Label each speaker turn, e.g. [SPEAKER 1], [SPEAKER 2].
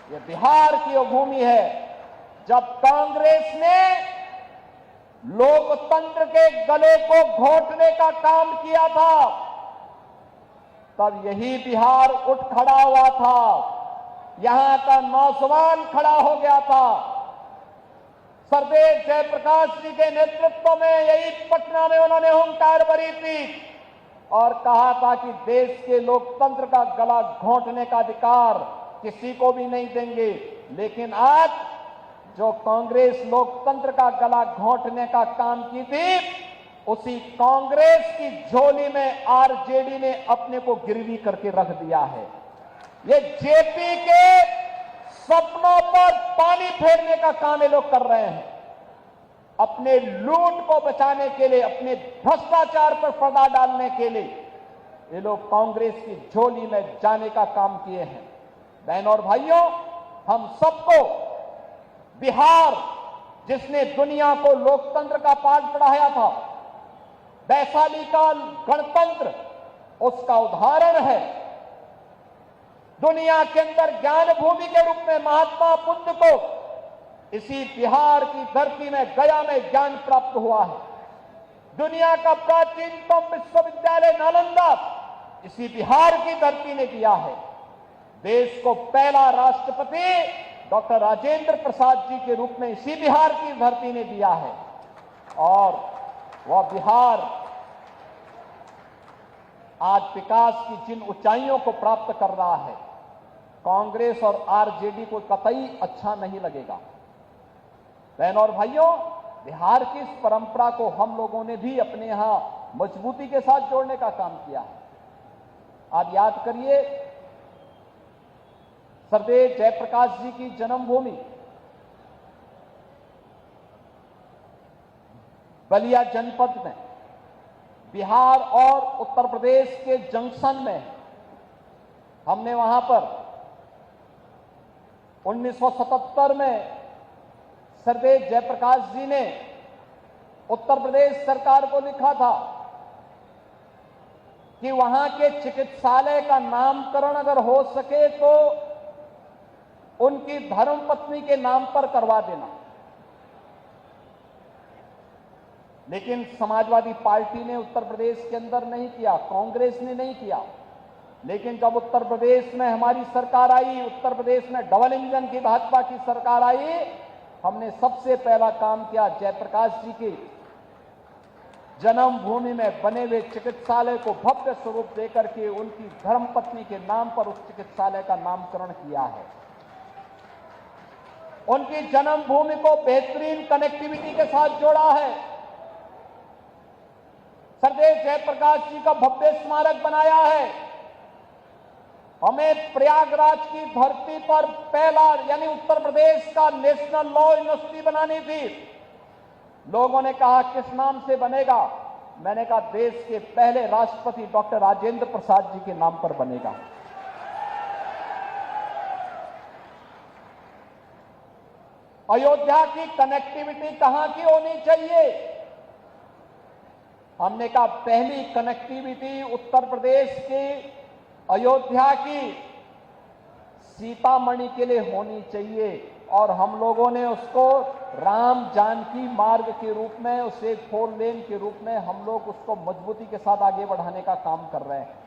[SPEAKER 1] ये बिहार की वो भूमि है जब कांग्रेस ने लोकतंत्र के गले को घोंटने का काम किया था, तब यही बिहार उठ खड़ा हुआ था, यहां का नौजवान खड़ा हो गया था। सरदेव जयप्रकाश जी के नेतृत्व में यही पटना में उन्होंने हुंकार भरी थी और कहा था कि देश के लोकतंत्र का गला घोंटने का अधिकार किसी को भी नहीं देंगे। लेकिन आज जो कांग्रेस लोकतंत्र का गला घोंटने का काम की थी, उसी कांग्रेस की झोली में आरजेडी ने अपने को गिरवी करके रख दिया है। ये जेपी के सपनों पर पानी फेरने का काम ये लोग कर रहे हैं। अपने लूट को बचाने के लिए, अपने भ्रष्टाचार पर पर्दा डालने के लिए ये लोग कांग्रेस की झोली में जाने का काम किए हैं। बहनों और भाइयों, हम सबको बिहार, जिसने दुनिया को लोकतंत्र का पाठ पढ़ाया था, वैशाली का गणतंत्र उसका उदाहरण है। दुनिया के अंदर ज्ञान भूमि के रूप में महात्मा बुद्ध को इसी बिहार की धरती में, गया में ज्ञान प्राप्त हुआ है। दुनिया का प्राचीनतम विश्वविद्यालय नालंदा इसी बिहार की धरती ने दिया है। देश को पहला राष्ट्रपति डॉक्टर राजेंद्र प्रसाद जी के रूप में इसी बिहार की धरती ने दिया है। और वह बिहार आज विकास की जिन ऊंचाइयों को प्राप्त कर रहा है, कांग्रेस और आरजेडी को कतई अच्छा नहीं लगेगा। बहनों और भाइयों, बिहार की इस परंपरा को हम लोगों ने भी अपने यहां मजबूती के साथ जोड़ने का काम किया है। आप याद करिए, सरदेव जयप्रकाश जी की जन्मभूमि बलिया जनपद में, बिहार और उत्तर प्रदेश के जंक्शन में, हमने वहां पर 1977 में सरदेव जयप्रकाश जी ने उत्तर प्रदेश सरकार को लिखा था कि वहां के चिकित्सालय का नामकरण अगर हो सके तो उनकी धर्मपत्नी के नाम पर करवा देना। लेकिन समाजवादी पार्टी ने उत्तर प्रदेश के अंदर नहीं किया, कांग्रेस ने नहीं किया। लेकिन जब उत्तर प्रदेश में हमारी सरकार आई, उत्तर प्रदेश में डबल इंजन की भाजपा की सरकार आई, हमने सबसे पहला काम किया, जयप्रकाश जी की जन्मभूमि में बने हुए चिकित्सालय को भव्य स्वरूप देकर के उनकी धर्मपत्नी के नाम पर उस चिकित्सालय का नामकरण किया है। उनकी जन्मभूमि को बेहतरीन कनेक्टिविटी के साथ जोड़ा है। सरदेव जयप्रकाश जी का भव्य स्मारक बनाया है। हमें प्रयागराज की धरती पर पहला, यानी उत्तर प्रदेश का नेशनल लॉ यूनिवर्सिटी बनानी थी। लोगों ने कहा किस नाम से बनेगा? मैंने कहा देश के पहले राष्ट्रपति डॉक्टर राजेंद्र प्रसाद जी के नाम पर बनेगा। अयोध्या की कनेक्टिविटी कहां की होनी चाहिए? हमने कहा पहली कनेक्टिविटी उत्तर प्रदेश की अयोध्या की सीतामढ़ी के लिए होनी चाहिए और हम लोगों ने उसको राम जानकी मार्ग के रूप में, उसे 4 लेन के रूप में हम लोग उसको मजबूती के साथ आगे बढ़ाने का काम कर रहे हैं।